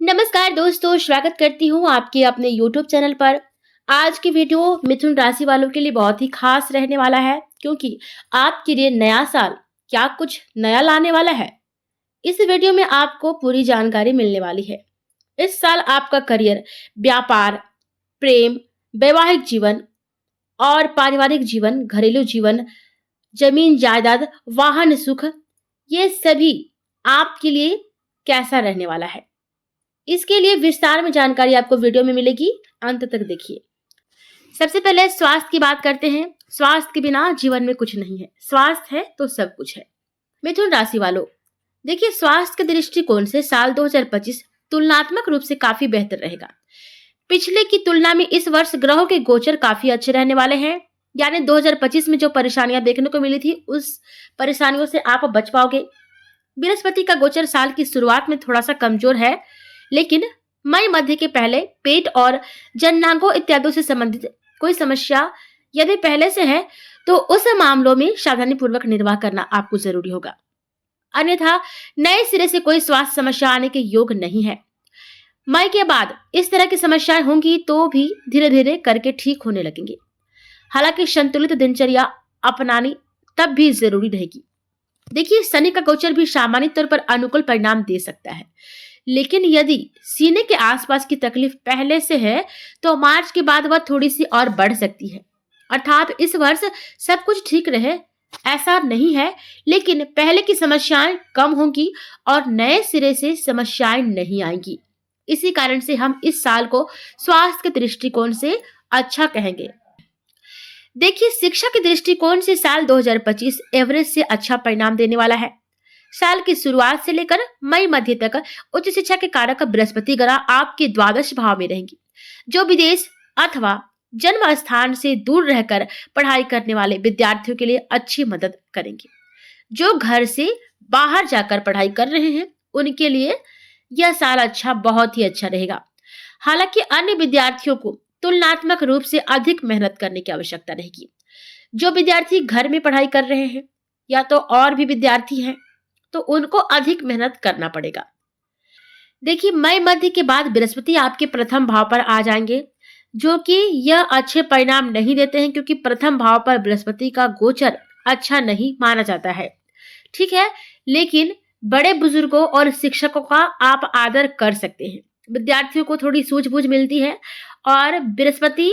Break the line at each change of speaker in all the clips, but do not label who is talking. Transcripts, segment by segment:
नमस्कार दोस्तों, स्वागत करती हूँ आपके अपने YouTube चैनल पर। आज की वीडियो मिथुन राशि वालों के लिए बहुत ही खास रहने वाला है, क्योंकि आपके लिए नया साल क्या कुछ नया लाने वाला है। इस वीडियो में आपको पूरी जानकारी मिलने वाली है। इस साल आपका करियर, व्यापार, प्रेम, वैवाहिक जीवन और पारिवारिक जीवन, घरेलू जीवन, जमीन जायदाद, वाहन सुख, ये सभी आपके लिए कैसा रहने वाला है। इसके लिए विस्तार में जानकारी आपको वीडियो में मिलेगी, अंत तक देखिए। सबसे पहले स्वास्थ्य की बात करते हैं। स्वास्थ्य के बिना जीवन में कुछ नहीं है, स्वास्थ्य है तो सब कुछ है। मिथुन राशि वालों, देखिए, स्वास्थ्य के दृष्टिकोण से साल 2025 तुलनात्मक रूप से काफी बेहतर रहेगा। पिछले की तुलना में इस वर्ष ग्रहों के गोचर काफी अच्छे रहने वाले हैं। यानी 2025 में जो परेशानियां देखने को मिली थी, उस परेशानियों से आप बच पाओगे। बृहस्पति का गोचर साल की शुरुआत में थोड़ा सा कमजोर है, लेकिन मई मध्य के पहले पेट और जननांगों इत्यादि से संबंधित कोई समस्या यदि पहले से है तो उस मामलों में सावधानी पूर्वक निर्वाह करना आपको जरूरी होगा। अन्यथा नए सिरे से कोई स्वास्थ्य समस्या आने के योग नहीं है। मई के बाद इस तरह की समस्याएं होंगी तो भी धीरे धीरे करके ठीक होने लगेंगे। हालांकि संतुलित दिनचर्या अपनानी तब भी जरूरी रहेगी। देखिए, शनि का गोचर भी सामान्य तौर पर अनुकूल परिणाम दे सकता है, लेकिन यदि सीने के आसपास की तकलीफ पहले से है तो मार्च के बाद वह थोड़ी सी और बढ़ सकती है। अर्थात इस वर्ष सब कुछ ठीक रहे ऐसा नहीं है, लेकिन पहले की समस्याएं कम होंगी और नए सिरे से समस्याएं नहीं आएंगी। इसी कारण से हम इस साल को स्वास्थ्य के दृष्टिकोण से अच्छा कहेंगे। देखिए, शिक्षा के दृष्टिकोण से साल 2025 एवरेज से अच्छा परिणाम देने वाला है। साल की शुरुआत से लेकर मई मध्य तक उच्च शिक्षा के कारक बृहस्पति ग्रह आपके द्वादश भाव में रहेंगे, जो विदेश अथवा जन्म स्थान से दूर रहकर पढ़ाई करने वाले विद्यार्थियों के लिए अच्छी मदद करेंगे। जो घर से बाहर जाकर पढ़ाई कर रहे हैं उनके लिए यह साल अच्छा, बहुत ही अच्छा रहेगा। हालांकि अन्य विद्यार्थियों को तुलनात्मक रूप से अधिक मेहनत करने की आवश्यकता रहेगी। जो विद्यार्थी घर में पढ़ाई कर रहे हैं या तो और भी विद्यार्थी हैं तो उनको अधिक मेहनत करना पड़ेगा। देखिए, मई मध्य के बाद बृहस्पति आपके प्रथम भाव पर आ जाएंगे, जो कि यह अच्छे परिणाम नहीं देते हैं, क्योंकि प्रथम भाव पर बृहस्पति का गोचर अच्छा नहीं माना जाता है। ठीक है, लेकिन बड़े बुजुर्गों और शिक्षकों का आप आदर कर सकते हैं। विद्यार्थियों को थोड़ी सूझबूझ मिलती है और बृहस्पति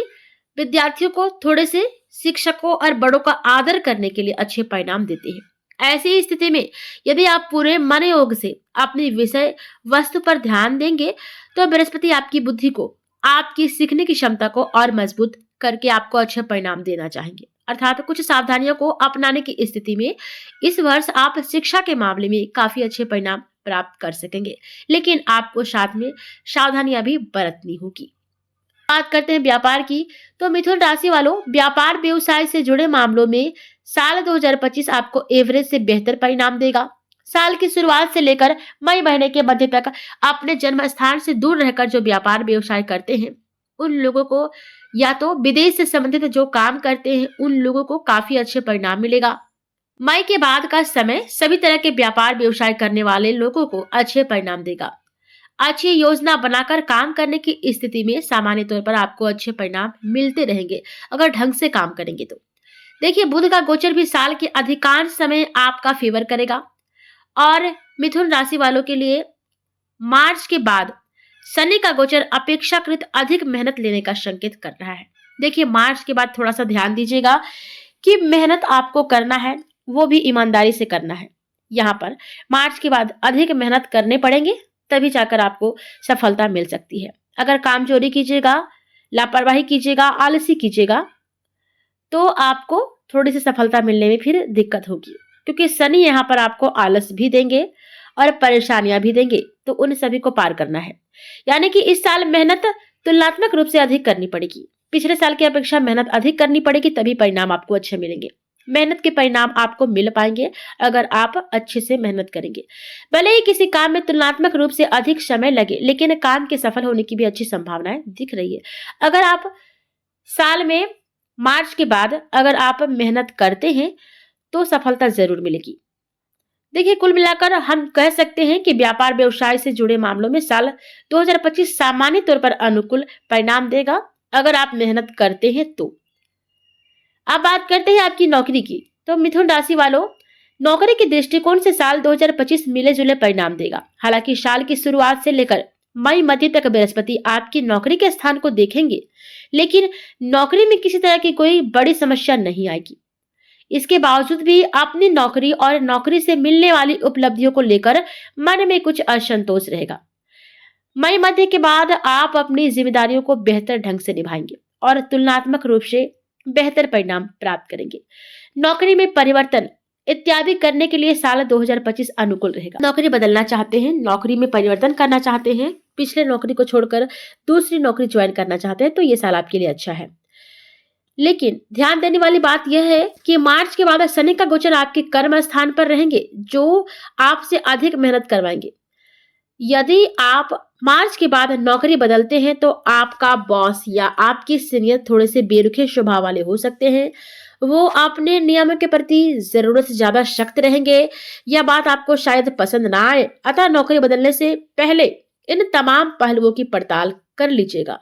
विद्यार्थियों को थोड़े से शिक्षकों और बड़ों का आदर करने के लिए अच्छे परिणाम देते हैं। ऐसी स्थिति में यदि आप पूरे मन योग से अपनी विषय वस्तु पर ध्यान देंगे तो बृहस्पति आपकी बुद्धि को, आपकी सीखने की क्षमता को और मजबूत करके आपको अच्छे परिणाम देना चाहेंगे। अर्थात कुछ सावधानियों को अपनाने की स्थिति में इस वर्ष आप शिक्षा के मामले में काफी अच्छे परिणाम प्राप्त कर सकेंगे, लेकिन आपको साथ में सावधानियां भी बरतनी होगी। बात करते हैं व्यापार की, तो मिथुन राशि वालों, व्यापार व्यवसाय से जुड़े मामलों में साल 2025 आपको एवरेज से बेहतर परिणाम देगा। साल की शुरुआत से लेकर मई महीने के मध्य तक अपने जन्म स्थान से दूर रहकर जो व्यापार व्यवसाय करते हैं उन लोगों को, या तो विदेश से संबंधित जो काम करते हैं उन लोगों को काफी अच्छे परिणाम मिलेगा। मई के बाद का समय सभी तरह के व्यापार व्यवसाय करने वाले लोगों को अच्छे परिणाम देगा। अच्छी योजना बनाकर काम करने की स्थिति में सामान्य तौर पर आपको अच्छे परिणाम मिलते रहेंगे अगर ढंग से काम करेंगे तो। देखिए, बुध का गोचर भी साल के अधिकांश समय आपका फेवर करेगा और मिथुन राशि वालों के लिए मार्च के बाद शनि का गोचर अपेक्षाकृत अधिक मेहनत लेने का संकेत कर रहा है। देखिए, मार्च के बाद थोड़ा सा ध्यान दीजिएगा कि मेहनत आपको करना है, वो भी ईमानदारी से करना है। यहाँ पर मार्च के बाद अधिक मेहनत करने पड़ेंगे, तभी जाकर आपको सफलता मिल सकती है। अगर काम चोरी कीजिएगा, लापरवाही कीजिएगा, आलसी कीजिएगा तो आपको थोड़ी सी सफलता मिलने में फिर दिक्कत होगी, क्योंकि शनि यहाँ पर आपको आलस भी देंगे और परेशानियां भी देंगे, तो उन सभी को पार करना है। यानी कि इस साल मेहनत तुलनात्मक रूप से अधिक करनी पड़ेगी। पिछले साल की अपेक्षा मेहनत अधिक करनी पड़ेगी, तभी परिणाम आपको अच्छे मिलेंगे। मेहनत के परिणाम आपको मिल पाएंगे अगर आप अच्छे से मेहनत करेंगे। भले ही किसी काम में तुलनात्मक रूप से अधिक समय लगे, लेकिन काम के सफल होने की भी अच्छी संभावनाएं दिख रही है। अगर आप साल में मार्च के बाद अगर आप मेहनत करते हैं तो सफलता जरूर मिलेगी। देखिए, कुल मिलाकर हम कह सकते हैं कि व्यापार व्यवसाय से जुड़े मामलों में साल 2025 सामान्य तौर पर अनुकूल परिणाम देगा, अगर आप मेहनत करते हैं तो। अब बात करते हैं आपकी नौकरी की। तो मिथुन राशि वालों, नौकरी के दृष्टिकोण से साल 2025 मिले जुले परिणाम देगा। हालांकि साल की शुरुआत से लेकर मई मध्य तक बृहस्पति आपकी नौकरी के स्थान को देखेंगे, लेकिन नौकरी में किसी तरह की कोई बड़ी समस्या नहीं आएगी। इसके बावजूद भी अपनी नौकरी और नौकरी से मिलने वाली उपलब्धियों को लेकर मन में कुछ असंतोष रहेगा। मई मध्य के बाद आप अपनी जिम्मेदारियों को बेहतर ढंग से निभाएंगे और तुलनात्मक रूप से बेहतर परिणाम प्राप्त करेंगे। नौकरी में परिवर्तन इत्यादि करने के लिए साल 2025 अनुकूल रहेगा। नौकरी बदलना चाहते हैं, नौकरी में परिवर्तन करना चाहते हैं, पिछले नौकरी को छोड़कर दूसरी नौकरी ज्वाइन करना चाहते हैं, तो ये साल आपके लिए अच्छा है। लेकिन ध्यान देने वाली बात यह है कि मार्च के बाद शनि का गोचर आपके कर्म स्थान पर रहेंगे, जो आपसे अधिक मेहनत करवाएंगे। यदि आप मार्च के बाद नौकरी बदलते हैं तो आपका बॉस या आपके सीनियर थोड़े से बेरुखे स्वभाव वाले हो सकते हैं। वो अपने नियमों के प्रति जरूरत से ज्यादा सख्त रहेंगे। यह बात आपको शायद पसंद ना आए, अतः नौकरी बदलने से पहले इन तमाम पहलुओं की पड़ताल कर लीजिएगा।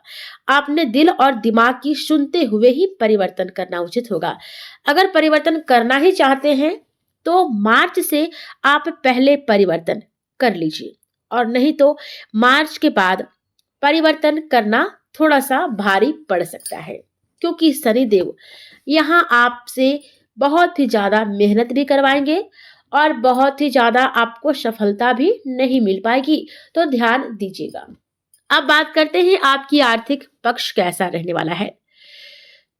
अपने दिल और दिमाग की सुनते हुए ही परिवर्तन करना उचित होगा। अगर परिवर्तन करना ही चाहते हैं तो मार्च से आप पहले परिवर्तन कर लीजिए, और नहीं तो मार्च के बाद परिवर्तन करना थोड़ा सा भारी पड़ सकता है, क्योंकि शनिदेव यहाँ आपसे बहुत ही ज्यादा मेहनत भी करवाएंगे और बहुत ही ज्यादा आपको सफलता भी नहीं मिल पाएगी, तो ध्यान दीजिएगा। अब बात करते हैं आपकी आर्थिक पक्ष कैसा रहने वाला है।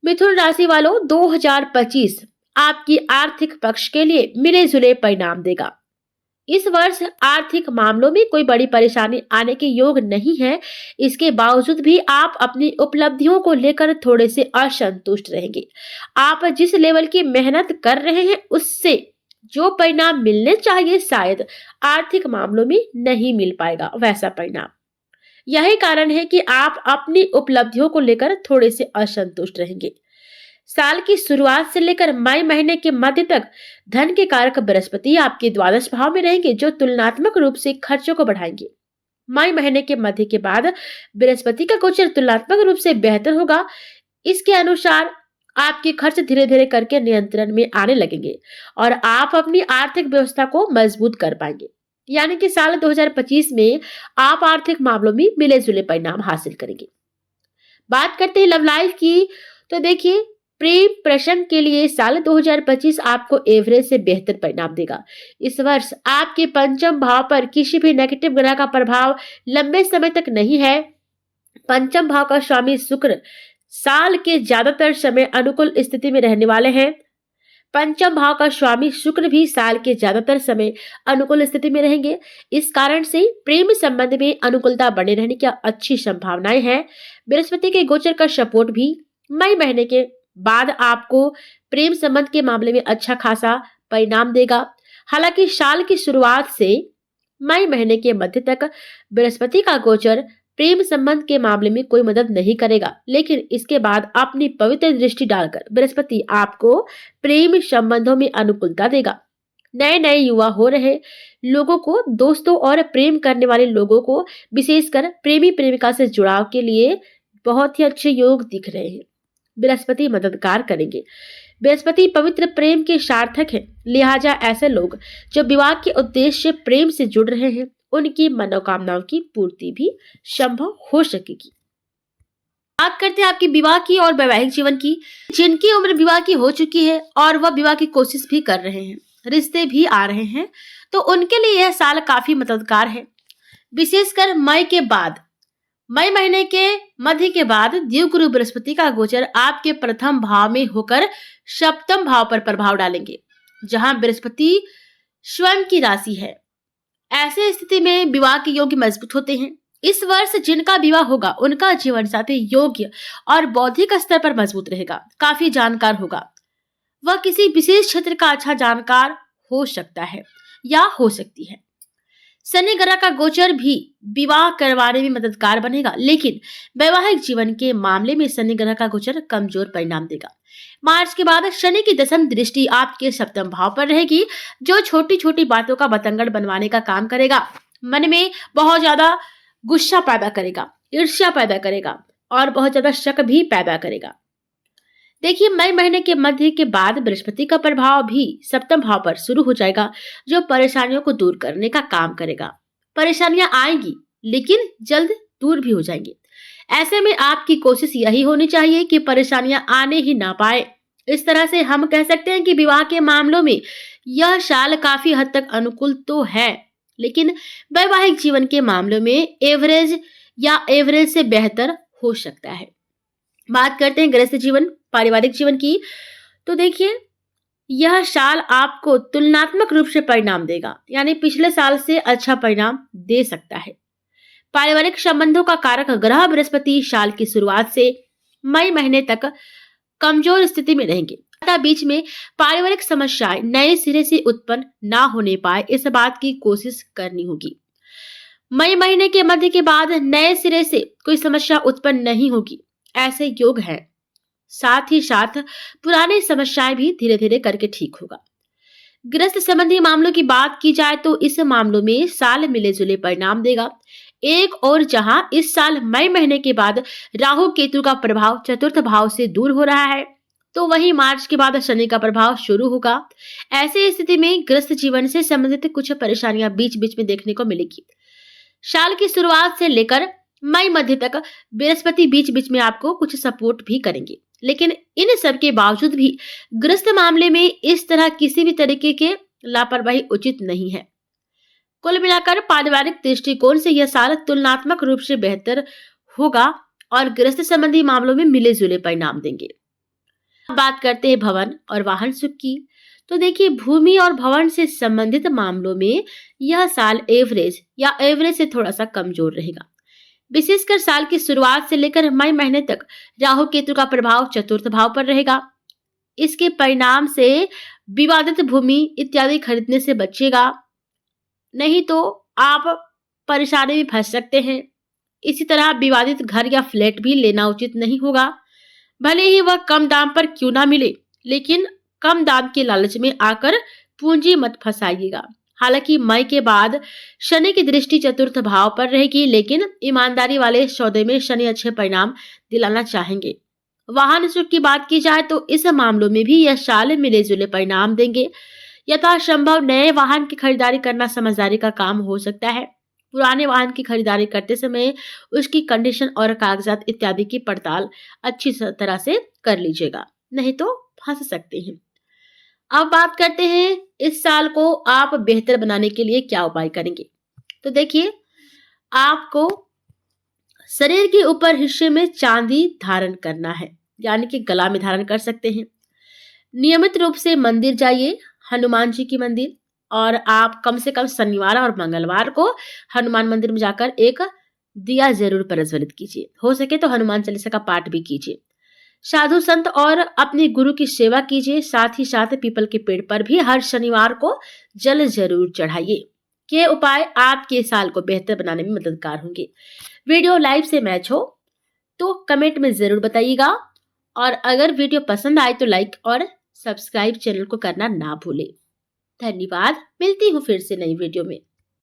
मिथुन राशि वालों, 2025 आपकी आर्थिक पक्ष के लिए मिले जुले परिणाम देगा। इस वर्ष आर्थिक मामलों में कोई बड़ी परेशानी आने के योग नहीं है। इसके बावजूद भी आप अपनी उपलब्धियों को लेकर थोड़े से असंतुष्ट रहेंगे। आप जिस लेवल की मेहनत कर रहे हैं उससे जो परिणाम मिलने चाहिए शायद आर्थिक मामलों में नहीं मिल पाएगा वैसा परिणाम। यही कारण है कि आप अपनी उपलब्धियों को लेकर थोड़े से असंतुष्ट रहेंगे। साल की शुरुआत से लेकर मई महीने के मध्य तक धन के कारक बृहस्पति आपके द्वादश भाव में रहेंगे, जो तुलनात्मक रूप से खर्चों को बढ़ाएंगे। मई महीने के मध्य के बाद बृहस्पति का गोचर तुलनात्मक रूप से बेहतर होगा। इसके अनुसार आपके खर्च धीरे धीरे करके नियंत्रण में आने लगेंगे और आप अपनी आर्थिक व्यवस्था को मजबूत कर पाएंगे। यानी कि साल 2025 में आप आर्थिक मामलों में मिले जुले परिणाम हासिल करेंगे। बात करते हैं लव लाइफ की, तो देखिए, प्रेम प्रसंग के लिए साल 2025 आपको एवरेज से बेहतर परिणाम देगा। इस वर्ष आपके पंचम भाव पर किसी भी नेगेटिव ग्रह का प्रभाव लंबे समय तक नहीं है। पंचम भाव का स्वामी शुक्र साल के ज्यादातर समय अनुकूल स्थिति में रहने वाले हैं। पंचम भाव का स्वामी शुक्र भी साल के ज्यादातर समय अनुकूल स्थिति में रहेंगे। इस कारण से प्रेम संबंध में अनुकूलता बने रहने की अच्छी संभावनाएं हैं। बृहस्पति के गोचर का सपोर्ट भी मई महीने के बाद आपको प्रेम संबंध के मामले में अच्छा खासा परिणाम देगा। हालांकि साल की शुरुआत से मई महीने के मध्य तक बृहस्पति का गोचर प्रेम संबंध के मामले में कोई मदद नहीं करेगा, लेकिन इसके बाद अपनी पवित्र दृष्टि डालकर बृहस्पति आपको प्रेम संबंधों में अनुकूलता देगा। नए नए युवा हो रहे लोगों को, दोस्तों और प्रेम करने वाले लोगों को विशेषकर प्रेमी प्रेमिका से जुड़ाव के लिए बहुत ही अच्छे योग दिख रहे हैं। बृहस्पति मददगार करेंगे। बृहस्पति पवित्र प्रेम के सार्थक हैं, लिहाजा ऐसे लोग जो विवाह के उद्देश्य से प्रेम से जुड़ रहे हैं उनकी मनोकामनाओं की पूर्ति भी संभव हो सकेगी। बात करते हैं आपकी विवाह की और वैवाहिक जीवन की। जिनकी उम्र विवाह की हो चुकी है और वह विवाह की कोशिश भी कर रहे हैं, रिश्ते भी आ रहे हैं, तो उनके लिए यह साल काफी मददगार है। विशेषकर मई महीने के मध्य के बाद देवगुरु बृहस्पति का गोचर आपके प्रथम भाव में होकर सप्तम भाव पर प्रभाव डालेंगे, जहां बृहस्पति स्वयं की राशि है। ऐसे स्थिति में विवाह के योग मजबूत होते हैं। इस वर्ष जिनका विवाह होगा उनका जीवन साथी योग्य और बौद्धिक स्तर पर मजबूत रहेगा, काफी जानकार होगा। वह किसी विशेष क्षेत्र का अच्छा जानकार हो सकता है या हो सकती है। शनि ग्रह का गोचर भी विवाह करवाने में मददगार बनेगा, लेकिन वैवाहिक जीवन के मामले में शनि ग्रह का गोचर कमजोर परिणाम देगा। मार्च के बाद शनि की दशम दृष्टि आपके सप्तम भाव पर रहेगी, जो छोटी छोटी बातों का बतंगड़ बनवाने का काम करेगा। मन में बहुत ज्यादा गुस्सा पैदा करेगा, ईर्ष्या पैदा करेगा और बहुत ज्यादा शक भी पैदा करेगा। देखिए, मई महीने के मध्य के बाद बृहस्पति का प्रभाव भी सप्तम भाव पर शुरू हो जाएगा, जो परेशानियों को दूर करने का काम करेगा। परेशानियां आएंगी, लेकिन जल्द दूर भी हो जाएंगी। ऐसे में आपकी कोशिश यही होनी चाहिए कि परेशानियां आने ही ना पाए। इस तरह से हम कह सकते हैं कि विवाह के मामलों में यह साल काफी हद तक अनुकूल तो है, लेकिन वैवाहिक जीवन के मामलों में एवरेज या एवरेज से बेहतर हो सकता है। बात करते हैं गृहस्थ जीवन, पारिवारिक जीवन की, तो देखिए, यह साल आपको तुलनात्मक रूप से परिणाम देगा, यानी पिछले साल से अच्छा परिणाम दे सकता है। पारिवारिक संबंधों का कारक ग्रह बृहस्पति साल की शुरुआत से मई महीने तक कमजोर स्थिति में रहेंगे, अतः बीच में पारिवारिक समस्याएं नए सिरे से उत्पन्न ना होने पाए, इस बात की कोशिश करनी होगी। मई महीने के मध्य के बाद नए सिरे से कोई समस्या उत्पन्न नहीं होगी, ऐसे योग हैं। साथ ही साथ पुरानी समस्याएं भी धीरे धीरे करके ठीक होगा। गृहस्थ संबंधी मामलों की बात की जाए तो इस मामलों में साल मिले जुले परिणाम देगा। एक और जहां इस साल मई महीने के बाद राहु केतु का प्रभाव चतुर्थ भाव से दूर हो रहा है, तो वहीं मार्च के बाद शनि का प्रभाव शुरू होगा। ऐसी स्थिति में गृहस्थ जीवन से संबंधित कुछ परेशानियां बीच बीच में देखने को मिलेगी। साल की शुरुआत से लेकर मई मध्य तक बृहस्पति बीच बीच में आपको कुछ सपोर्ट भी करेंगे, लेकिन इन सब के बावजूद भी गृहस्थ मामले में इस तरह किसी भी तरीके के लापरवाही उचित नहीं है। कुल मिलाकर पारिवारिक दृष्टिकोण से यह साल तुलनात्मक रूप से बेहतर होगा और गृहस्थ संबंधी मामलों में मिले जुले परिणाम देंगे। अब बात करते हैं भवन और वाहन सुख की, तो देखिए, भूमि और भवन से संबंधित मामलों में यह साल एवरेज या एवरेज से थोड़ा सा कमजोर रहेगा। विशेषकर साल की शुरुआत से लेकर मई महीने तक राहु केतु का प्रभाव चतुर्थ भाव पर रहेगा। इसके परिणाम से विवादित भूमि इत्यादि खरीदने से बचिएगा, नहीं तो आप परेशानी में फंस सकते हैं। इसी तरह विवादित घर या फ्लैट भी लेना उचित नहीं होगा, भले ही वह कम दाम पर क्यों ना मिले, लेकिन कम दाम के लालच में आकर पूंजी मत फंसाइएगा। हालांकि मई के बाद शनि की दृष्टि चतुर्थ भाव पर रहेगी, लेकिन ईमानदारी वाले सौदे में शनि अच्छे परिणाम दिलाना चाहेंगे। वाहन सुख की बात की जाए तो इस मामलों में भी यह साल मिले जुले परिणाम देंगे। यथासंभव नए वाहन की खरीदारी करना समझदारी का काम हो सकता है। पुराने वाहन की खरीदारी करते समय उसकी कंडीशन और कागजात इत्यादि की पड़ताल अच्छी तरह से कर लीजिएगा, नहीं तो फंस सकते हैं। अब बात करते हैं इस साल को आप बेहतर बनाने के लिए क्या उपाय करेंगे। तो देखिए, आपको शरीर के ऊपर हिस्से में चांदी धारण करना है, यानी कि गला में धारण कर सकते हैं। नियमित रूप से मंदिर जाइए, हनुमान जी की मंदिर, और आप कम से कम शनिवार और मंगलवार को हनुमान मंदिर में जाकर एक दिया जरूर प्रज्वलित कीजिए। हो सके तो हनुमान चालीसा का पाठ भी कीजिए। साधु संत और अपने गुरु की सेवा कीजिए। साथ ही साथ पीपल के पेड़ पर भी हर शनिवार को जल जरूर चढ़ाइए। ये उपाय आपके साल को बेहतर बनाने में मददगार होंगे। वीडियो लाइव से मैच हो तो कमेंट में जरूर बताइएगा, और अगर वीडियो पसंद आए तो लाइक और सब्सक्राइब चैनल को करना ना भूले। धन्यवाद। मिलती हूँ फिर से नई वीडियो में।